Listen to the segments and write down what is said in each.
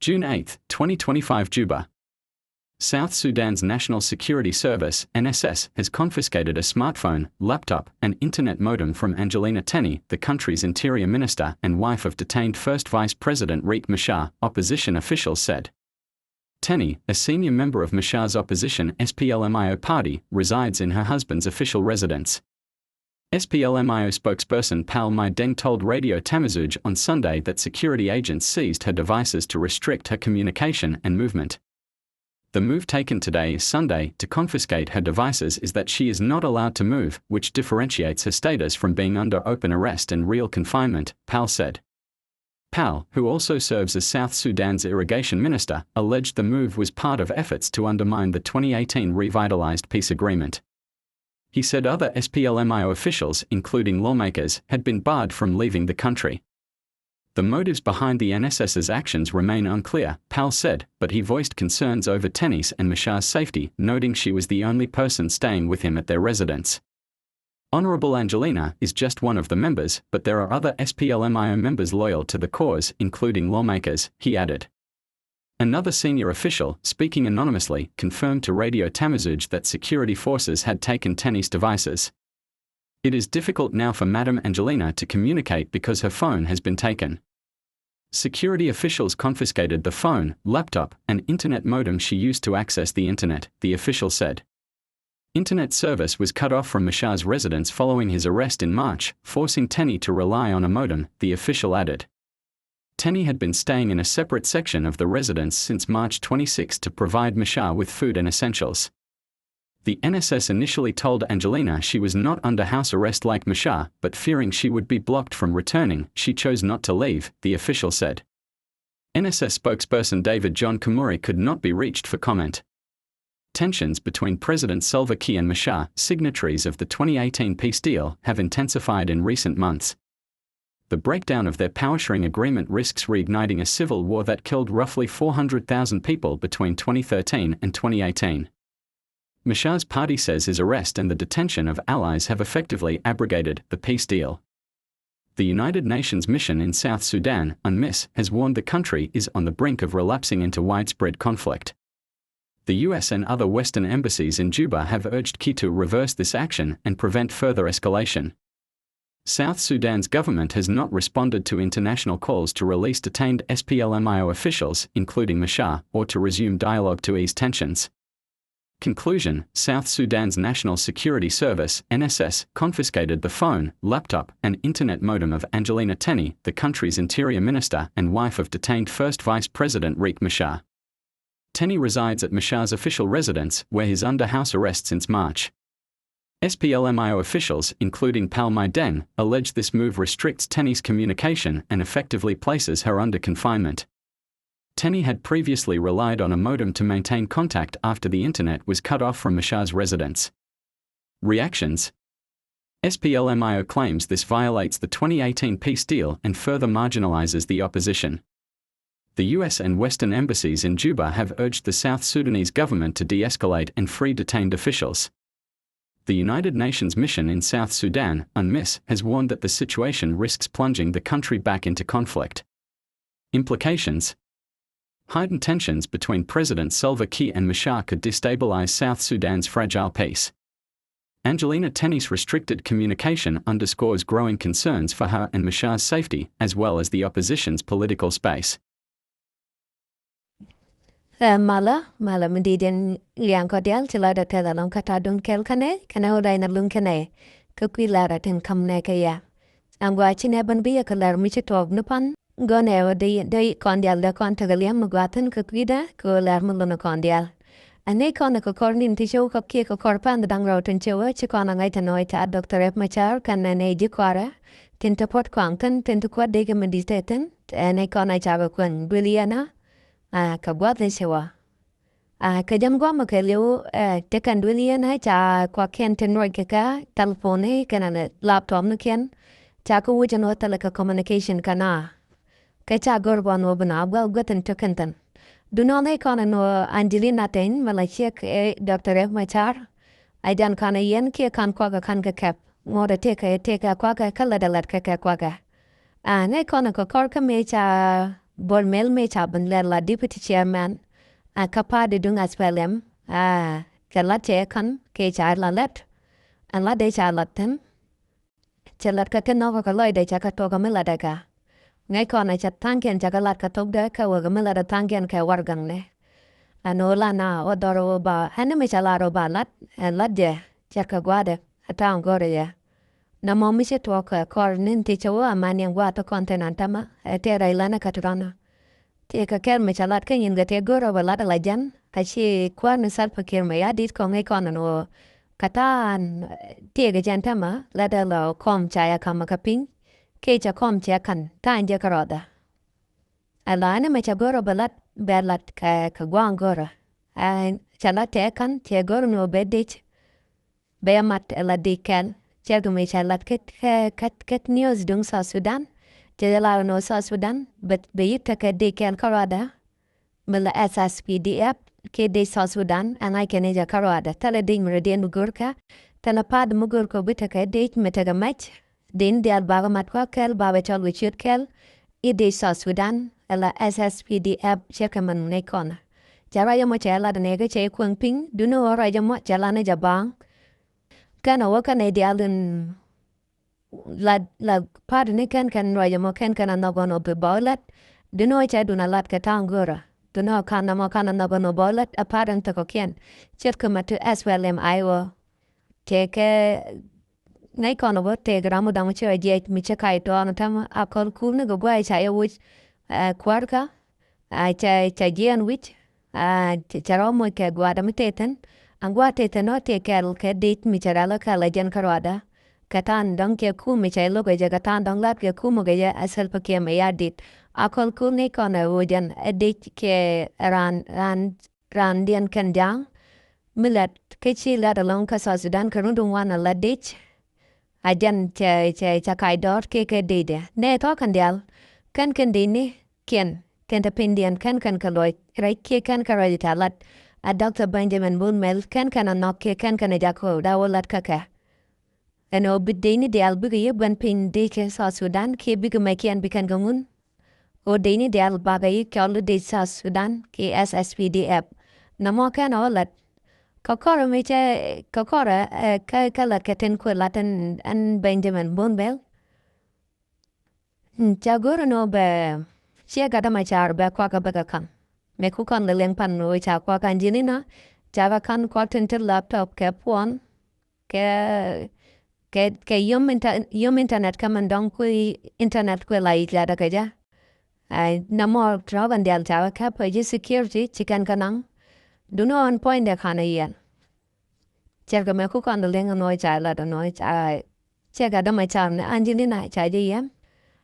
June 8, 2025 Juba. South Sudan's National Security Service, NSS, has confiscated a smartphone, laptop, and internet modem from Angelina Teny, the country's interior minister and wife of detained First Vice President Riek Machar, opposition officials said. Teny, a senior member of Machar's opposition SPLM-IO party, resides in her husband's official residence. SPLM-IO spokesperson Pal Mai Deng told Radio Tamazuj on Sunday that security agents seized her devices to restrict her communication and movement. The move taken today, Sunday, to confiscate her devices is that she is not allowed to move, which differentiates her status from being under open arrest and real confinement, Pal said. Pal, who also serves as South Sudan's irrigation minister, alleged the move was part of efforts to undermine the 2018 revitalized peace agreement. He said other SPLM-IO officials, including lawmakers, had been barred from leaving the country. The motives behind the NSS's actions remain unclear, Pal said, but he voiced concerns over Teny's and Machar's safety, noting she was the only person staying with him at their residence. Honorable Angelina is just one of the members, but there are other SPLM-IO members loyal to the cause, including lawmakers, he added. Another senior official, speaking anonymously, confirmed to Radio Tamazuj that security forces had taken Teny's devices. It is difficult now for Madam Angelina to communicate because her phone has been taken. Security officials confiscated the phone, laptop, and internet modem she used to access the internet, the official said. Internet service was cut off from Machar's residence following his arrest in March, forcing Teny to rely on a modem, the official added. Teny had been staying in a separate section of the residence since March 26 to provide Machar with food and essentials. The NSS initially told Angelina she was not under house arrest like Machar, but fearing she would be blocked from returning, she chose not to leave, the official said. NSS spokesperson David John Kamuri could not be reached for comment. Tensions between President Salva Kiir and Machar, signatories of the 2018 peace deal, have intensified in recent months. The breakdown of their power-sharing agreement risks reigniting a civil war that killed roughly 400,000 people between 2013 and 2018. Machar's party says his arrest and the detention of allies have effectively abrogated the peace deal. The United Nations mission in South Sudan, UNMISS, has warned the country is on the brink of relapsing into widespread conflict. The US and other Western embassies in Juba have urged Kiir to reverse this action and prevent further escalation. South Sudan's government has not responded to international calls to release detained SPLM-IO officials, including Machar, or to resume dialogue to ease tensions. Conclusion: South Sudan's National Security Service, NSS, confiscated the phone, laptop, and internet modem of Angelina Teny, the country's interior minister and wife of detained First Vice President Riek Machar. Teny resides at Machar's official residence, where he is under house arrest since March. SPLM-IO officials, including Pal Mai Deng, allege this move restricts Teny's communication and effectively places her under confinement. Teny had previously relied on a modem to maintain contact after the internet was cut off from Machar's residence. Reactions: SPLM-IO claims this violates the 2018 peace deal and further marginalizes the opposition. The US and Western embassies in Juba have urged the South Sudanese government to de-escalate and free detained officials. The United Nations mission in South Sudan, UNMISS, has warned that the situation risks plunging the country back into conflict. Implications: heightened tensions between President Salva Kiir and Machar could destabilize South Sudan's fragile peace. Angelina Teny's restricted communication underscores growing concerns for her and Machar's safety, as well as the opposition's political space. Mala mendidin liang cordial chila da tela long kata dun kel kane kana hodai na lung kane kakwila ten kamne kaya angwa chine ban biya kalar mi chitog nupan gone o de cordial da contagaliam magwatan kakwida ko lar muluna cordial ane kona ko cornin ti show kap ke ko korpan da dang roten chewa chikona ngai tanoi ta Dr. Riek Machar kan ne jikwara tinta pot kwangtan tinta kwad de mediteten ane kona chaga kwan biliana kabwa de sewa kajam gwa makelio tekan dulian hai cha kwa ken tenroy keka telefone kana laptop no ken cha ko wujan hotelaka communication kana kai cha gorban obna well goten tokentan dunone kana no Angelina Teny Malaysia Dr. Riek Machar aidan kana yen ke kan kwa kan ka kap ngora teka kwa ka kala dalat ka kwa ka ne kana ko korka me cha Bol Mel me chaban la deputy chairman a kapa de dung SPLM ke la che kan ke cha la let an la de cha laten che lat ka ken no ka loy de cha ka to ka mela de ka ngai kon na cha tanken cha ka lat ka tok de ka wa ga mela de tanken ka war gang ne ano la na o doro ba hane me cha la ro ba lat an lat je cha ka gwa de ata an gore ya na mo mi se to ka kor nin ti cha wa man yang wa to kontinenta ma te ra ilana ka turana te ka ker me cha lat ka yin ga te goro ba lat la jan ka chi kwa ni sal pa ker me ya dit ko ngai kon no katan te ga jan tama la da lo kom cha ya kama ka pin ke cha kom cha kan tan je ka roda ala ne me cha goro ba lat ba lat ka gwang goro an cha lat te kan te goro no be dit be mat la dikel Certo me cha lat ket news dung South Sudan. Jadi la no South Sudan, but be yita ke de ken karada. Mela SSPDF ke de South Sudan and I can eja karada. Tala ding meridian mugurka. Tala pad mugurko bita ke de metaga match. Din de albaga matwa kel baba chal wichut kel. I de South Sudan ela SSPDF chekaman nekona. Jara yo mo cha la de nega che kwang ping. Duno ora yo mo cha la ne jabang. Kana waka na idealin la part ni kan roya mo kan nagono be bolet dino cha duna lat ka tangura dino kana mo kana nagono bolet apparent ko ken chet ko matu SPLM-IO teke nei kono bo te gramu damu che je mi che kai to na tam akol kulne go gwa cha yo wich kwarka cha gen wich cha ro mo ke gwa da miteten angwa te no te kel ke dit mi charala ka lejen karwada katan dong ke ku mi chay lo ge katan dong lat ke ku mo ge asal pa ke me yadit akol ku ne kona wojan edit ke ran dian kan jang milat ke chi la da long ka South Sudan karundung wana la dit ajan che kai dot ke dide ne to kan dial kan dini ken ta pindian kan kaloy rai ke kan karajita lat a Dr. Benjamin B Mol Mel kan anokke kan jako dawolat kaka. Eno bideni de albugi ban pin de ke South Sudan ke bigu mekian bikan gangun. O deni de albagai kyolu de South Sudan ke SSPDF. Namo kan olat. Kokora meche kokora kalat katen ko latin an Benjamin B Mel. Chagoro no be chia gada machar be kwa ka bega kan. Me kukan le leng pan no cha kwa kan Angelina java kan kwa tinter laptop ke puan ke yum internet kaman dong kui internet ku lai jada ka ja ai namo travan dial java ka pa security chikan kanang duno on point de kana yen cherga me kukan le leng no cha la do no cha chega da ma cha Angelina cha je yen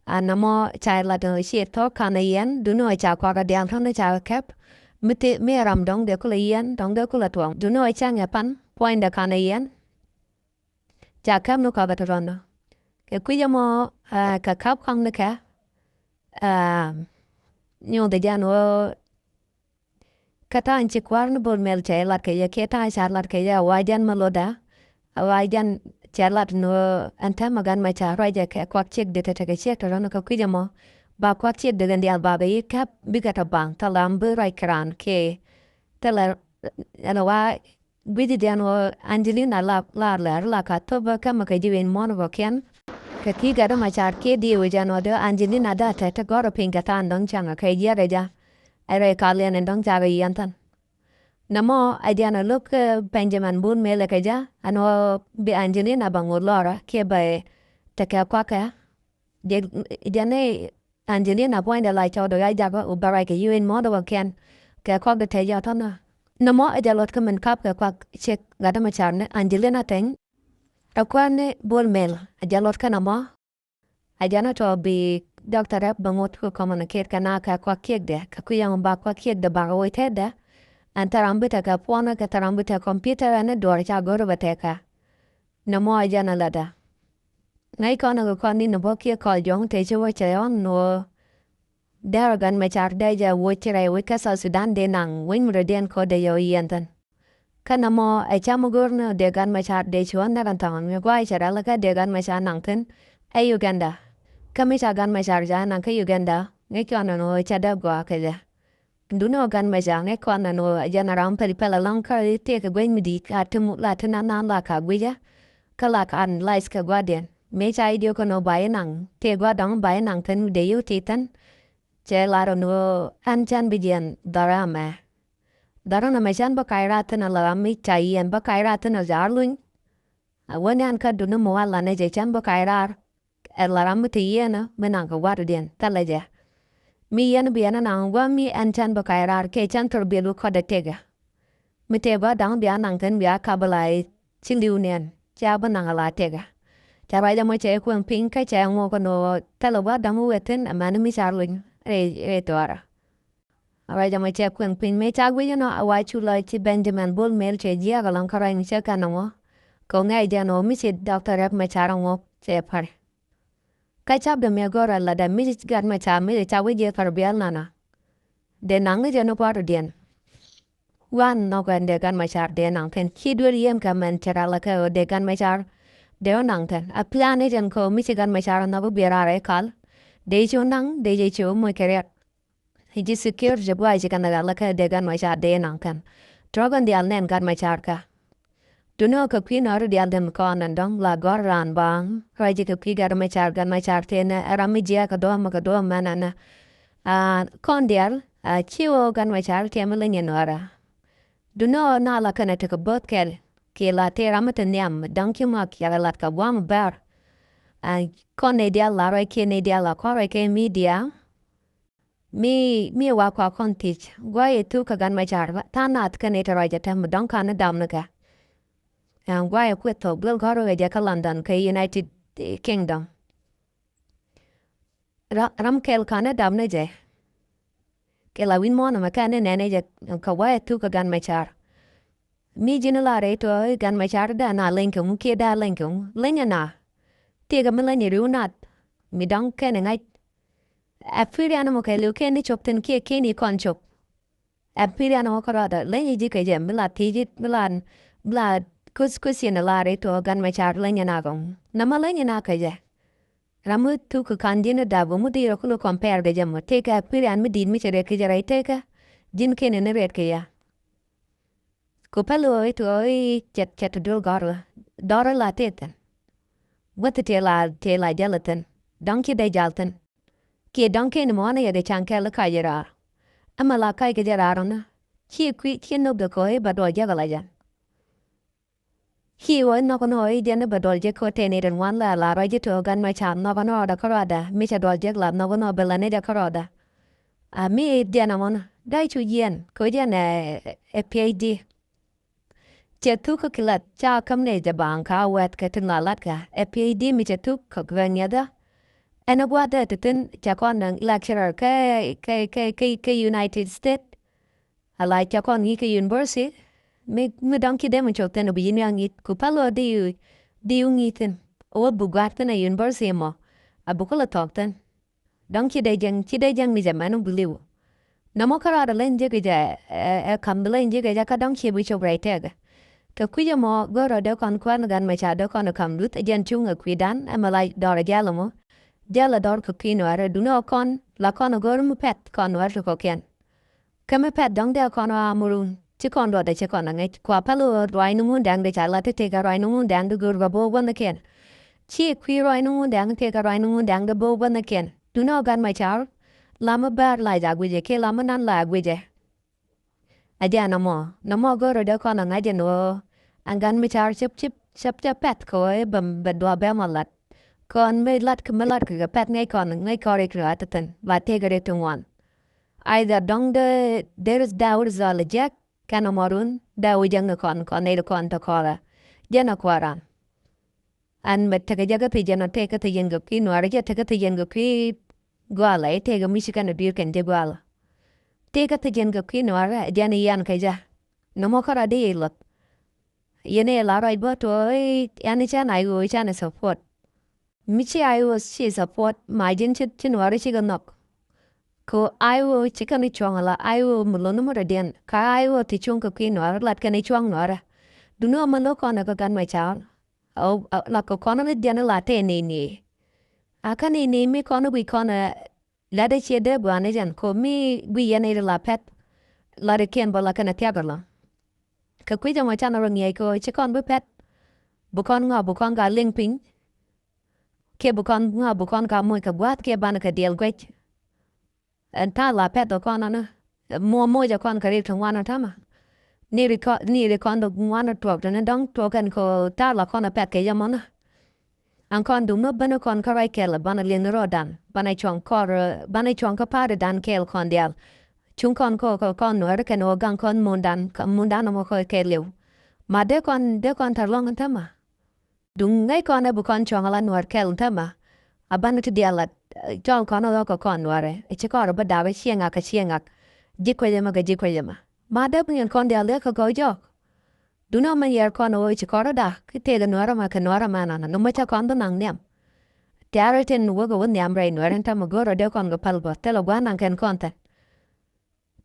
namo chai la do shi to kana yen du no cha kwa ga diang thon cha kep mite me ram dong de ko yen dong de ko la tuang du no cha nga pan point da kana yen cha kam no ka ba rono ke ku mo ka kap khang ne ka nyo de ja no kata an chi kwar no bol mel che lat ke ye ke ta cha lat ke ya wa jan maloda wa jan charlat no anta magan ma cha raja ka kwak chek de ta ke chek to no ka kujamo ba kwak chek de ndi al ba be ka bigata bang talam bu rai kran ke tala ana wa bidi de no Angelina la ka to ba ka ma ka jiwen mon bo ken ka ki ga ma char ke di we jano de Angelina da ta goro pinga tan dong changa ka yere ja ai ka len dong cha ga yantan Namo adiana look Benjamin B Mel ka ja ano be Angelina bangolora ke ba ta ka kwaka de jane Angelina point la cha do ya ja ko ubara ke UN model ken ka kwak de te ja tana Namo ajalot ka men kap ka kwak chek gada ma charne Angelina Teny akwane Bol Mel ajalot ka namo ajana to be Dr. Rap bangot ko communicate kana ka kwak kek de ka kuyang ba kwak kek de ba wo te de Antarambita ka puana ka tarambita computer ane dor cha goro bateka. Namo ajana lada. Ngai kona ko koni no bokia ko jong te che wa chayon no daragan me char deja wo chire we ka South Sudan de nang win mreden ko de yo yantan. Kana mo ai chamu gorno de gan me char de chuan na ran tang me gwai chara la ka de gan me char nang ten ai Uganda. Kami cha gan me char ja nang ka Uganda. ngay con nó cha đã qua cái gì đúng nó gan mà giang ngay con nó giờ nó làm pelipela long cái tiệc cái quên midi cả thùng là thằng nan là cả quên cái là cái anh lại cái qua điện mấy trái điều con nó bay nặng tiệc qua đóng bay nặng thân để yêu titan chơi là nó anh chan bị điện đara mà đara nó mà chan bao cái ra thân là mấy trái em bao cái ra thân là giả luôn when anh cái đúng nó mua là này chơi chan bao cái ra là làm cái gì nó mình ăn cái qua điện ta lại giờ mi yan biana nang wa mi an chan ba kairar ke chan tor belu khoda tega mi te ba dang bia nang ten bia kabalai chiliunian cha ba nang ala tega cha ba da mo che ku ping kai cha mo ko no talo ba damu weten amana mi charling re tora ara da mo che ku ping me cha gwe no awa chu lai ti Benjamin Bol Mel che dia ga lang karai mi cha kanamo ko ngai ja no mi che Dr. Riek Machar ngo che par cái chắp được mẹ gọi là đã mấy cái mà cha mấy cha với dia phải biết là na để nắng cái nó qua rồi điện quan nó gần để gan mà cha để nắng then khi đuổi em cả mình chả là cái để gan mà cha để nắng then à plan ấy chân có mấy cái gan mà cha nó bị ra đấy kal để cho nắng để cho mọi cái rét thì chỉ secureจะบ่อยจะกันlà cái để gan mà cha để nắng then drogan để anh nên gan mà cha cả Duno ka kwi nor di aldem kon and dong la goran bang raji ka kwi gar ma char tena aramijia ka do manana kon dial chiwo gan ma char temelen yenora Duno na la kana te ka bot kel ke la te ramata nyam dong ki mak ya la ka wam bar kon ne dia la roi ke ne dia la ko roi ke media mi wa kwa kon tich gwa e tu ka gan ma char ta nat ka ne te roi jatem dong kana damnaka and why quit to Bill Garo ka London ka United Kingdom. Ram kel kana damne je. Ke la win mona makane nene je ka why tu ka gan machar. Mi jinulare to gan machar da na linkum ke da linkum linya na. Tiga millenni runat. Mi dong ken ngai. Apiri anamo ke lu ken ni chopten ke ni kon chop. Apiri anamo karada linya ji ke je mila tiji milan blood kus yana lare to gan ma char lenya nagong nama lenya na kaje ramu tu ku kandina da bu mu diro kulo compare de jam teka piran mi din mi chere ke jara teka din ken ne red ke ya ko palo to chet dul gar dora la teten wat te la jalatan donkey de jaltan ke donkey ne mona ya de chankela kajera amala kai ke jara rona ki no de ko ba do jagala ja He was no noi diana badolje ko teneren wan la raje to gan ma cham no no da karada mi cha dolje la no belane da karada a mi diana mon dai chu yen ko diana e PhD che tu ko kilat cha kam ne da ban ka wet ka tin la lat ka e PhD mi che tu ko gwanya da ena gwa da tin cha kon nang lecturer ke United States a la cha kon ni ke university me donkey dem choten obi ni angit kupalo di ungitin o bugarten a university mo abukola tokten donkey de jang mi jamanu biliu namo karada lenje ge kam lenje ge ka donkey bi chobrete ka kuya mo goro de kon kwan gan ma cha de kon kam lut jen chunga kwidan amalai dora galamo jala dor ko kino ara duno kon la kon goro mu pet kon war ko ken kame pet dong de kon amurun chỉ còn đồ để chỉ còn là ngay qua palo rồi nó muốn đang để trả lại thế cái rồi nó muốn đang được gửi vào bộ vấn kiện chỉ khi rồi nó muốn đang thế cái rồi nó muốn đang được bộ vấn kiện tu nó gan mai char làm bad lại ra quỳ cái làm nan lại quỳ à giờ nó mò gửi rồi còn là ngay giờ nó anh gan mai char chip pet coi bầm bật đồ bé mà lát còn mấy lát cái pet ngay còn ngay coi cái rồi tận và thế cái tung one either dong there is doubt is all jack Kano morun da ujang kon ne kon ta kola jana kwaran an met taka jaga pe jana te ka te yenga ki no ara te ka te yenga ki gwala te ga michigan bir ken de gwala te ka te yenga ki no ara jana yan ka ja no mo kara de lot yene la right but oi yani chan ai go chan support michi ai was she support my jin chin wari chi ga nok ko aiwo chikani chong la aiwo mulono mo den ka aiwo ti chung ko kino lat kani chong nora duno malo kona ko gan mai cha o la ko kona le den la te ni akani ni mi kona wi kona La de che de buane jan ko mi gwi yene la pet la de ken bola kana tiagarla. Ka kwi jama chana rong ye ko che kon bu pet. Bu kon ga ling ping. Ke bu kon ga mo ka gwat ke bana ka deal gwech. En ta la pet do kon ana. Mo ja kon ka ri twana tama. Ni ri kon do ngwana tok na dong token ko ta la kon a pet ke yamana. An kon du mo bana kon ka rai kel bana ling rodan. Bana chong ka pa dan kel kon dial. Chung kon ko kon no ken o gang kon mundan mo ko ke liu. Ma de kon tar long tama. Dung ngai kon e bu kon chong ala no kel tama. Abana ti dialat jol kon o ko kon ware. E che ko ba da ba chienga ka chienga. Jikwema. Ma de bu kon dial ko go jo. Du no man yer kon o che ko da. Ki te ga no ma ka no ma na no ma cha kon do nang nem. Tiaratin wo go nyam rai no ren tama go ro de kon go palbo. Telo gwan nang ken konta.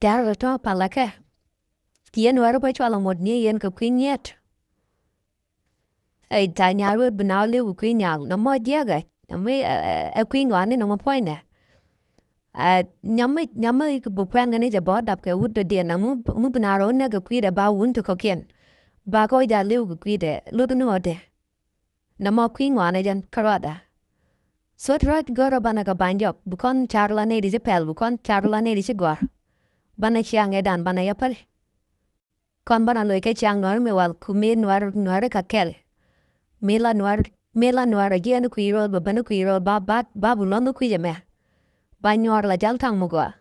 Tiara to palake. Tien waro pa chwala mod ni yen ka queen yet. Ay ta nyaru binaw le u queen nyal no mo diaga. Nami a queen wani no mo poine. Nyamai ku bu kwen ngani ja bod dap ke wud de na mu binaro ne ga queen ba wun to kokien. Ba ko da le u queen de lu no de. Na mo queen wani jan karada. So trat goro bana ka banjok bukon charla ne di pel bukon charla ne di sigwar. Bana chiang edan bana yapal. Kon bana loy ke chiang noir me wal kumi noir ka kel. Mela noir again kuiro bana kuiro ba bulondo kuya me. Ba nyor la jal tang mugo.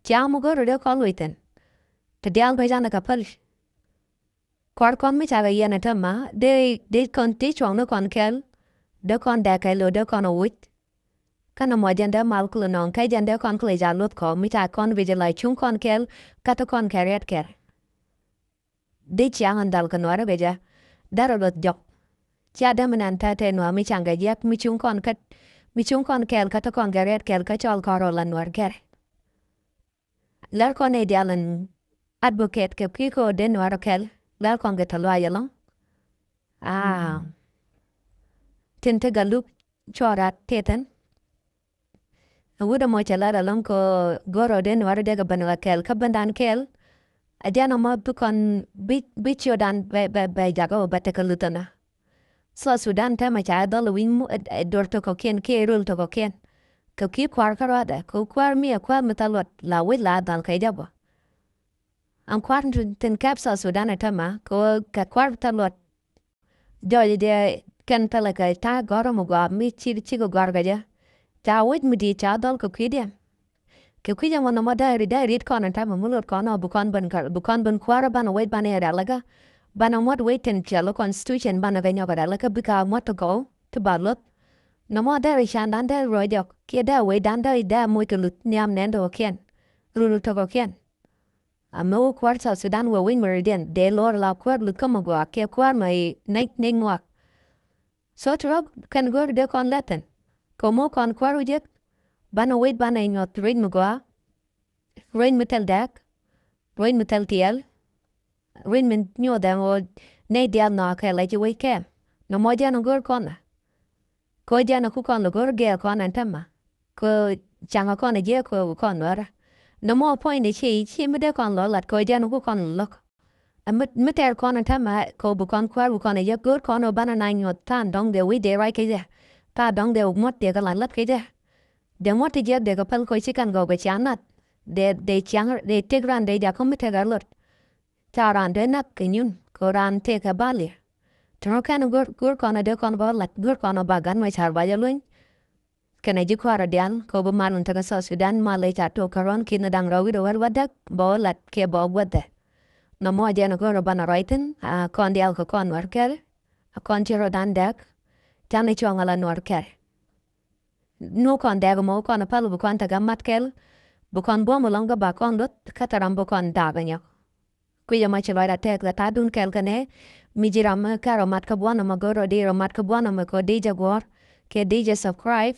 Chiang mugo ro kon witen. Te dial ko jana ka pal. Kwar kon mi chaga yena tama de kon ti chong no kon kel. De kon da ka lo de kon wit. Kana mo janda mal kulo non kai janda kon kle jalot ko mi ta kon vigilai chung kon kel kata kon kariat ker. De chiang andal kan wara beja darolot jok. Chia damanan ta te no mi changa yak mi chung kon kel kata kon kariat kel ka chol koro lan war ker. Lar kon e dialan advocate ke kiko den wara kel lar kon get alwa yalong. Tinte galuk chorat teten. Wuda mo chala long ko goro den wara de ga banwa kel ka bandan kel. Adiana mo bukon bicho dan be jago bateka lutana. South Sudan ta ma cha dol win mu dor to ko ken ke rul to ko ken. Ko ki kwar karada ko kwar mi kwar metalot la wi la dal kai jabo. Am kwar tin kap South Sudan ta ma ko ka kwar talot. Joli de ken talaka ta goro mo ga mi chi go garga ja. Ta wit mi di cha dol ko kidya. Ke kuya mo no da rid kon ta mo mulot kon bukon ban kwara ban wait ban era laga ban mod wait in chalo constitution ban venyo ga laga bika mo to go to balot no mo da ri shan dan da ro jok ke da we dan da mo to lut nyam nendo ken rulu to go ken amo kwar South Sudan wo win meridian de lor la kwar lut ko mo go ke kwar mai ning wak so trob kan go de kon latin komo kon kwar ujek bana wait bana ingot rain mugwa rain metal dak rain metal tiel rain men nyo da o ne dial na ka leje we ke no mo jana gor kona ko jana ku kon gor ge kon antama ko changa kon je ko kon wara no mo point de chi me de kon lo lat ko jana ku kon lok meter kon antama ko bu kon kwar bu kon ye gor kon o bana na nyo tan dong de we de right ke ja ta dong de mot de ga lat ke ja de mot je de ga pal ko chikan go be chanat de chiang de tegran de ja komite garlot taran de nak kinyun koran te ka bali tro kan gur kona de kon ba lat gur kona ba gan mai char ba jalun kana ji kwara dial ko ba malun ta South Sudan ma le ta to karon kin dang rawi do war wadak ba lat ke ba wade no mo je no ko ba na raiten a kon dial ko kon war ker a kon jero dan dak tan e chongala nor ker no kon dago mo kon palu bu kon ta gamat kel bukan bo molonga ba kon lot kataram bukan daganyo kuya ma chloira tek la tadun kel kane mi jiram karo mat ka buana ma goro de mat ka buana ma ko deja gor ke deja subscribe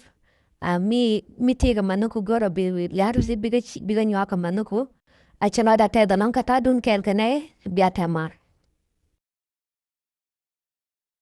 mi tiga manuku goro bi laru si biga nyoka manuku a chloira tek da non ka tadun kel kane biatamar